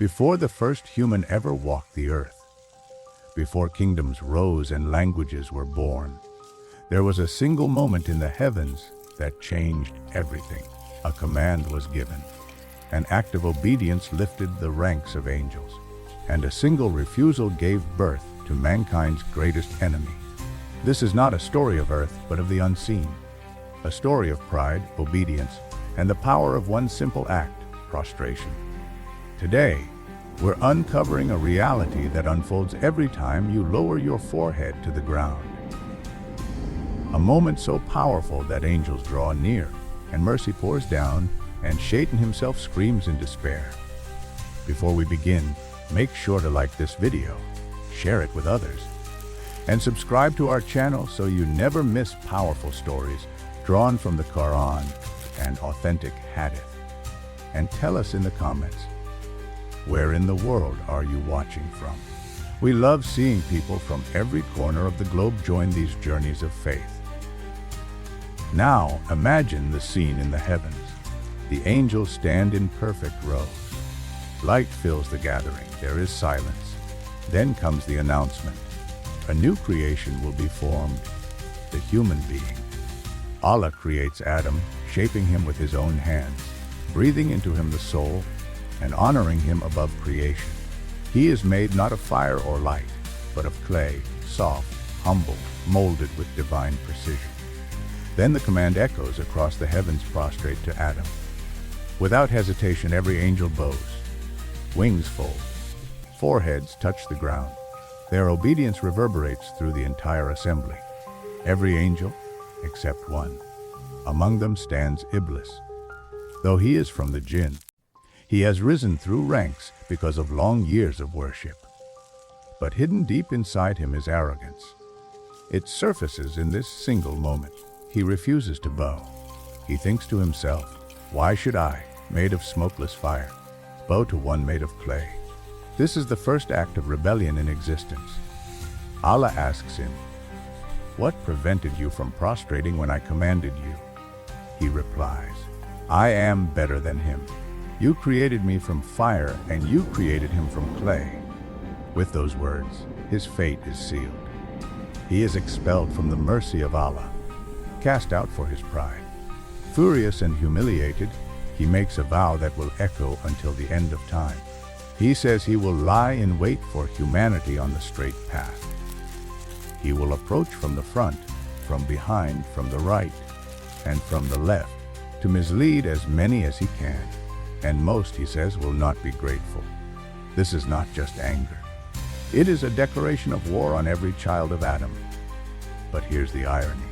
Before the first human ever walked the earth, before kingdoms rose and languages were born, there was a single moment in the heavens that changed everything. A command was given. An act of obedience lifted the ranks of angels, and a single refusal gave birth to mankind's greatest enemy. This is not a story of earth, but of the unseen. A story of pride, obedience, and the power of one simple act, prostration. Today, we're uncovering a reality that unfolds every time you lower your forehead to the ground. A moment so powerful that angels draw near, and mercy pours down, and Shaytan himself screams in despair. Before we begin, make sure to like this video, share it with others, and subscribe to our channel so you never miss powerful stories drawn from the Quran and authentic Hadith. And tell us in the comments, where in the world are you watching from? We love seeing people from every corner of the globe join these journeys of faith. Now, imagine the scene in the heavens. The angels stand in perfect rows. Light fills the gathering. There is silence. Then comes the announcement. A new creation will be formed, the human being. Allah creates Adam, shaping him with his own hands, breathing into him the soul, and honoring him above creation. He is made not of fire or light, but of clay, soft, humble, molded with divine precision. Then the command echoes across the heavens, prostrate to Adam. Without hesitation, every angel bows. Wings fold. Foreheads touch the ground. Their obedience reverberates through the entire assembly. Every angel, except one. Among them stands Iblis. Though he is from the jinn, he has risen through ranks because of long years of worship. But hidden deep inside him is arrogance. It surfaces in this single moment. He refuses to bow. He thinks to himself, why should I, made of smokeless fire, bow to one made of clay? This is the first act of rebellion in existence. Allah asks him, what prevented you from prostrating when I commanded you? He replies, I am better than him. You created me from fire, and you created him from clay. With those words, his fate is sealed. He is expelled from the mercy of Allah, cast out for his pride. Furious and humiliated, he makes a vow that will echo until the end of time. He says he will lie in wait for humanity on the straight path. He will approach from the front, from behind, from the right, and from the left, to mislead as many as he can. And most, he says, will not be grateful. This is not just anger. It is a declaration of war on every child of Adam. But here's the irony.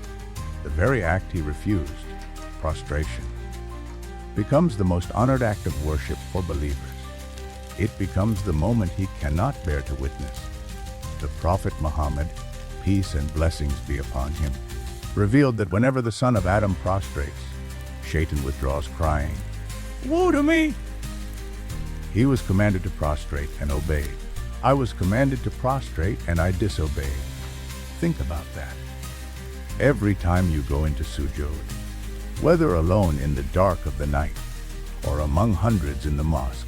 The very act he refused, prostration, becomes the most honored act of worship for believers. It becomes the moment he cannot bear to witness. The Prophet Muhammad, peace and blessings be upon him, revealed that whenever the son of Adam prostrates, Shaytan withdraws crying, woe to me! He was commanded to prostrate and obeyed. I was commanded to prostrate and I disobeyed. Think about that. Every time you go into Sujood, whether alone in the dark of the night or among hundreds in the mosque,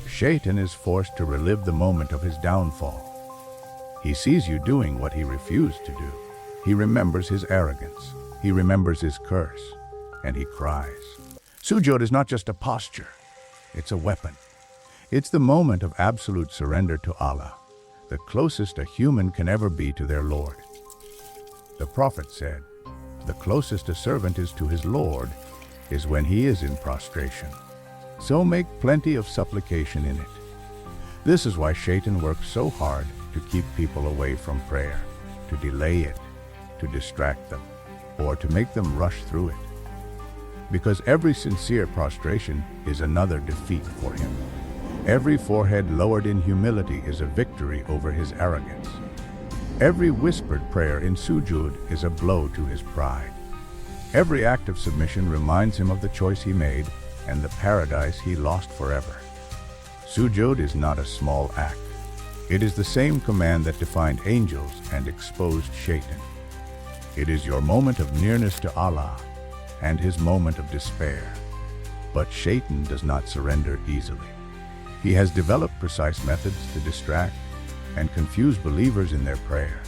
Shaytan is forced to relive the moment of his downfall. He sees you doing what he refused to do. He remembers his arrogance. He remembers his curse, and he cries. Sujood is not just a posture. It's a weapon. It's the moment of absolute surrender to Allah, the closest a human can ever be to their Lord. The Prophet said, the closest a servant is to his Lord is when he is in prostration. So make plenty of supplication in it. This is why Shaytan works so hard to keep people away from prayer, to delay it, to distract them, or to make them rush through it. Because every sincere prostration is another defeat for him. Every forehead lowered in humility is a victory over his arrogance. Every whispered prayer in Sujood is a blow to his pride. Every act of submission reminds him of the choice he made and the paradise he lost forever. Sujood is not a small act. It is the same command that defined angels and exposed Shaytan. It is your moment of nearness to Allah and his moment of despair. But Shaytan does not surrender easily. He has developed precise methods to distract and confuse believers in their prayer.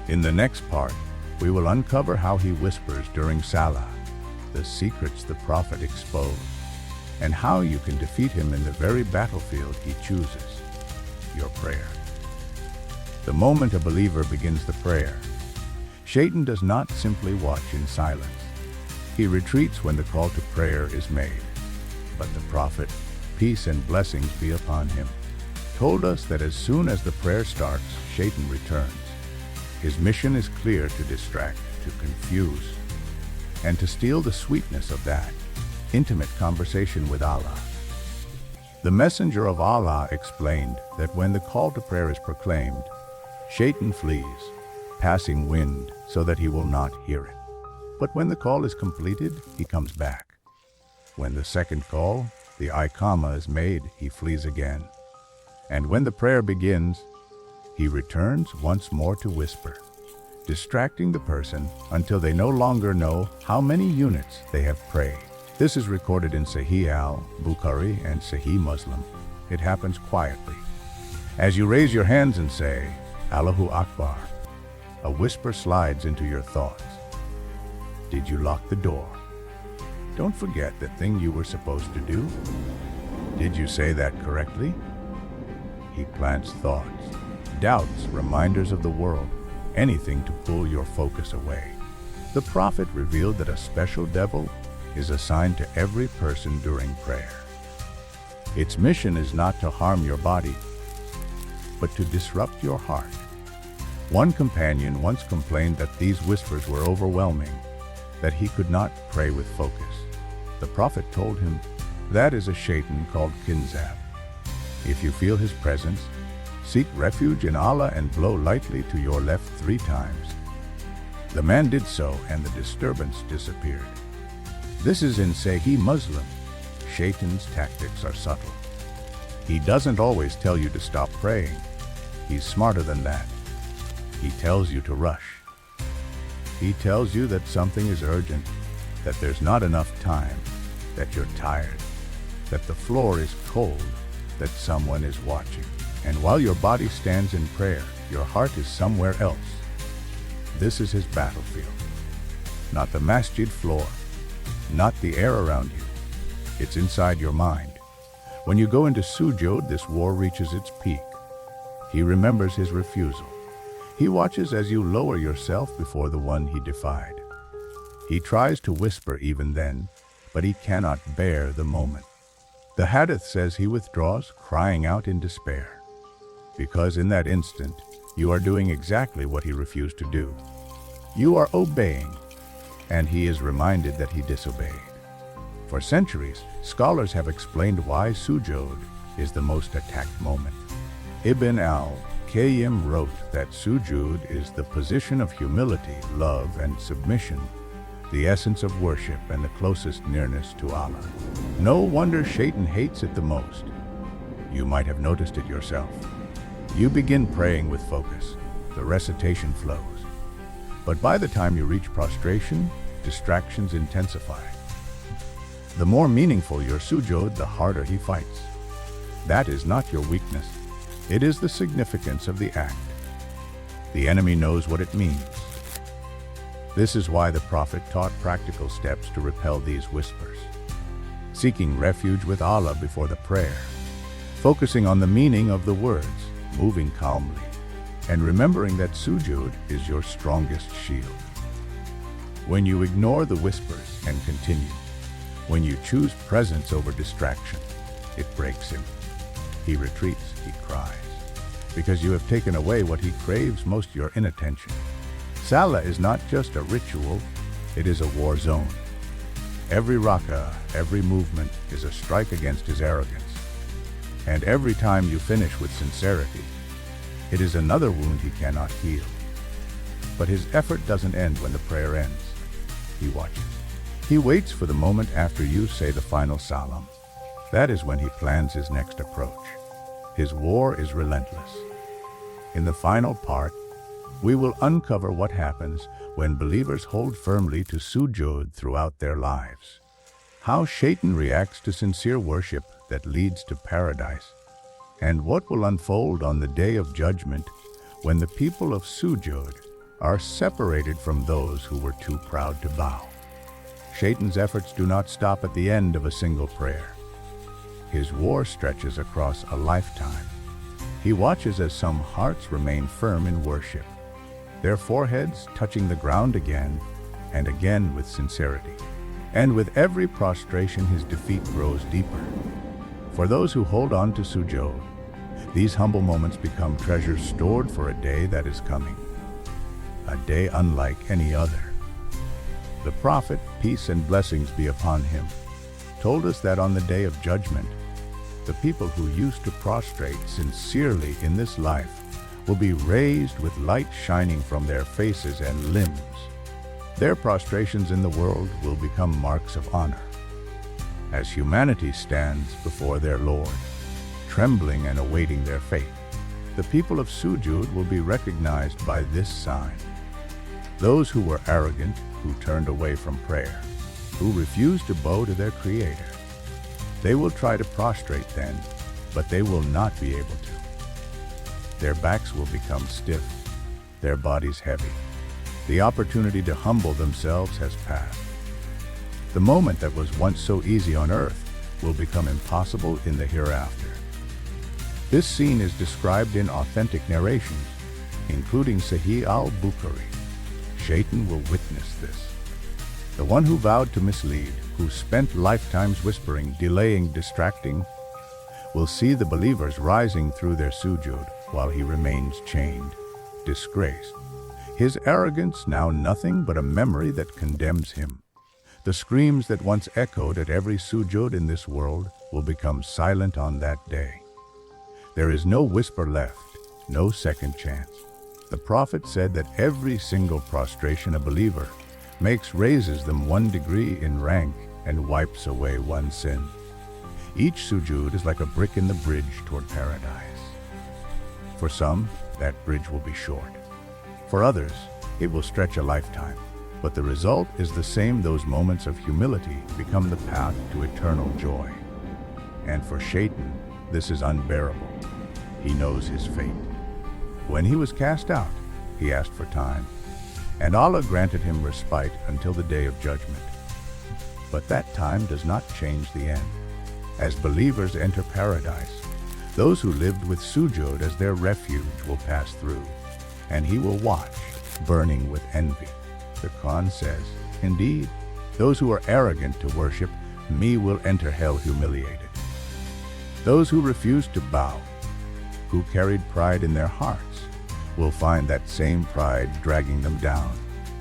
In the next part, we will uncover how he whispers during Salah, the secrets the prophet exposed, and how you can defeat him in the very battlefield he chooses, your prayer. The moment a believer begins the prayer, Shaytan does not simply watch in silence. He retreats when the call to prayer is made. But the prophet, peace and blessings be upon him, told us that as soon as the prayer starts, Shaytan returns. His mission is clear: to distract, to confuse, and to steal the sweetness of that intimate conversation with Allah. The messenger of Allah explained that when the call to prayer is proclaimed, Shaytan flees, passing wind so that he will not hear it. But when the call is completed, he comes back. When the second call, the iqama, is made, he flees again. And when the prayer begins, he returns once more to whisper, distracting the person until they no longer know how many units they have prayed. This is recorded in Sahih al-Bukhari and Sahih Muslim. It happens quietly. As you raise your hands and say, Allahu Akbar, a whisper slides into your thoughts. Did you lock the door? Don't forget the thing you were supposed to do. Did you say that correctly? He plants thoughts, doubts, reminders of the world, anything to pull your focus away. The prophet revealed that a special devil is assigned to every person during prayer. Its mission is not to harm your body, but to disrupt your heart. One companion once complained that these whispers were overwhelming, that he could not pray with focus. The prophet told him, that is a Shaytan called Kinzab. If you feel his presence, seek refuge in Allah and blow lightly to your left 3 times. The man did so, and the disturbance disappeared. This is in Sahih Muslim. Shaytan's tactics are subtle. He doesn't always tell you to stop praying. He's smarter than that. He tells you to rush. He tells you that something is urgent, that there's not enough time, that you're tired, that the floor is cold, that someone is watching. And while your body stands in prayer, your heart is somewhere else. This is his battlefield. Not the masjid floor, not the air around you. It's inside your mind. When you go into Sujood, this war reaches its peak. He remembers his refusal. He watches as you lower yourself before the one he defied. He tries to whisper even then, but he cannot bear the moment. The Hadith says he withdraws, crying out in despair, because in that instant, you are doing exactly what he refused to do. You are obeying, and he is reminded that he disobeyed. For centuries, scholars have explained why Sujood is the most attacked moment. Ibn al-Qayyim wrote that Sujood is the position of humility, love, and submission, the essence of worship and the closest nearness to Allah. No wonder Shaytan hates it the most. You might have noticed it yourself. You begin praying with focus. The recitation flows. But by the time you reach prostration, distractions intensify. The more meaningful your sujood, the harder he fights. That is not your weakness. It is the significance of the act. The enemy knows what it means. This is why the prophet taught practical steps to repel these whispers. Seeking refuge with Allah before the prayer. Focusing on the meaning of the words, moving calmly, and remembering that sujood is your strongest shield. When you ignore the whispers and continue, when you choose presence over distraction, it breaks him. He retreats, he cries, because you have taken away what he craves most, your inattention. Salah is not just a ritual, it is a war zone. Every rak'ah, every movement is a strike against his arrogance. And every time you finish with sincerity, it is another wound he cannot heal. But his effort doesn't end when the prayer ends. He watches. He waits for the moment after you say the final salam. That is when he plans his next approach. His war is relentless. In the final part, we will uncover what happens when believers hold firmly to sujood throughout their lives. How Shaytan reacts to sincere worship that leads to paradise, and what will unfold on the day of judgment when the people of Sujood are separated from those who were too proud to bow. Shaytan's efforts do not stop at the end of a single prayer. His war stretches across a lifetime. He watches as some hearts remain firm in worship, their foreheads touching the ground again and again with sincerity. And with every prostration, his defeat grows deeper. For those who hold on to Sujood, these humble moments become treasures stored for a day that is coming, a day unlike any other. The Prophet, peace and blessings be upon him, told us that on the day of judgment, the people who used to prostrate sincerely in this life will be raised with light shining from their faces and limbs. Their prostrations in the world will become marks of honor, as humanity stands before their Lord, trembling and awaiting their fate. The people of Sujood will be recognized by this sign. Those who were arrogant, who turned away from prayer, who refused to bow to their Creator. They will try to prostrate then, but they will not be able to. Their backs will become stiff, their bodies heavy. The opportunity to humble themselves has passed. The moment that was once so easy on earth will become impossible in the hereafter. This scene is described in authentic narrations, including Sahih al-Bukhari. Shaytan will witness this. The one who vowed to mislead, who spent lifetimes whispering, delaying, distracting, will see the believers rising through their sujood while he remains chained, disgraced. His arrogance now nothing but a memory that condemns him. The screams that once echoed at every sujood in this world will become silent on that day. There is no whisper left, no second chance. The Prophet said that every single prostration a believer makes raises them 1 degree in rank and wipes away 1 sin. Each sujood is like a brick in the bridge toward paradise. For some, that bridge will be short. For others, it will stretch a lifetime. But the result is the same. Those moments of humility become the path to eternal joy. And for Shaytan, this is unbearable. He knows his fate. When he was cast out, he asked for time, and Allah granted him respite until the day of judgment. But that time does not change the end. As believers enter paradise, those who lived with sujood as their refuge will pass through, and he will watch, burning with envy. The Quran says, indeed, those who are arrogant to worship me will enter hell humiliated. Those who refuse to bow, who carried pride in their hearts, will find that same pride dragging them down.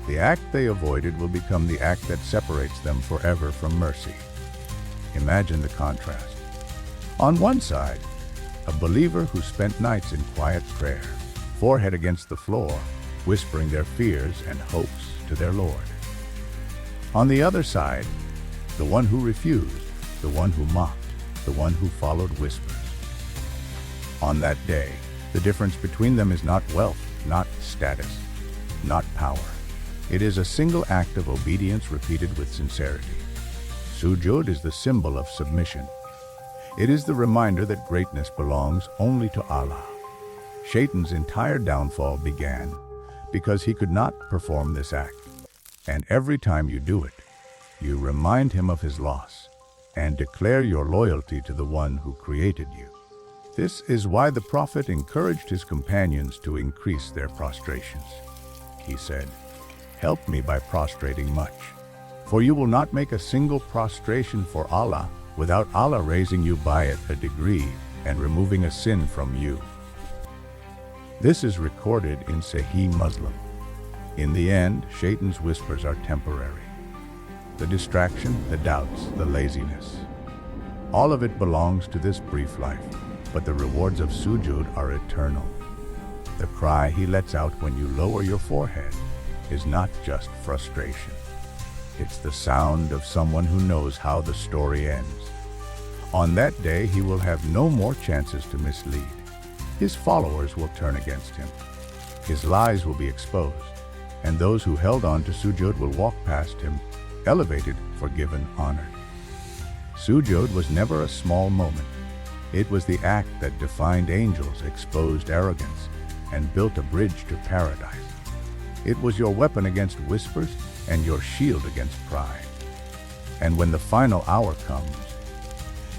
The act they avoided will become the act that separates them forever from mercy. Imagine the contrast. On one side, a believer who spent nights in quiet prayer, forehead against the floor, whispering their fears and hopes to their Lord. On the other side, the one who refused, the one who mocked, the one who followed whispers. On that day, the difference between them is not wealth, not status, not power. It is a single act of obedience repeated with sincerity. Sujood is the symbol of submission. It is the reminder that greatness belongs only to Allah. Shaytan's entire downfall began because he could not perform this act. And every time you do it, you remind him of his loss and declare your loyalty to the one who created you. This is why the Prophet encouraged his companions to increase their prostrations. He said, "Help me by prostrating much, for you will not make a single prostration for Allah without Allah raising you by it a degree and removing a sin from you." This is recorded in Sahih Muslim. In the end, Shaytan's whispers are temporary. The distraction, the doubts, the laziness, all of it belongs to this brief life, but the rewards of sujood are eternal. The cry he lets out when you lower your forehead is not just frustration. It's the sound of someone who knows how the story ends. On that day, he will have no more chances to mislead. His followers will turn against him. His lies will be exposed, and those who held on to sujood will walk past him, elevated, forgiven, honored. Sujood was never a small moment. It was the act that defined angels, exposed arrogance, and built a bridge to paradise. It was your weapon against whispers and your shield against pride. And when the final hour comes,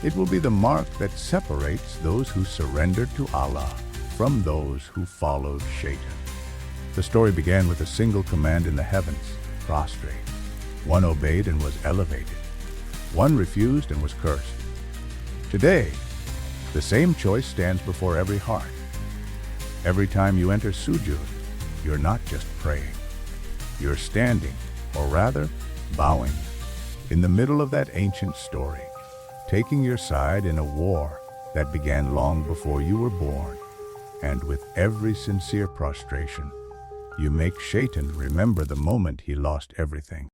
it will be the mark that separates those who surrendered to Allah from those who followed Shaytan. The story began with a single command in the heavens: prostrate. One obeyed and was elevated. One refused and was cursed. Today, the same choice stands before every heart. Every time you enter Sujood, you're not just praying. You're standing, or rather, bowing, in the middle of that ancient story, taking your side in a war that began long before you were born. And with every sincere prostration, you make Shaytan remember the moment he lost everything.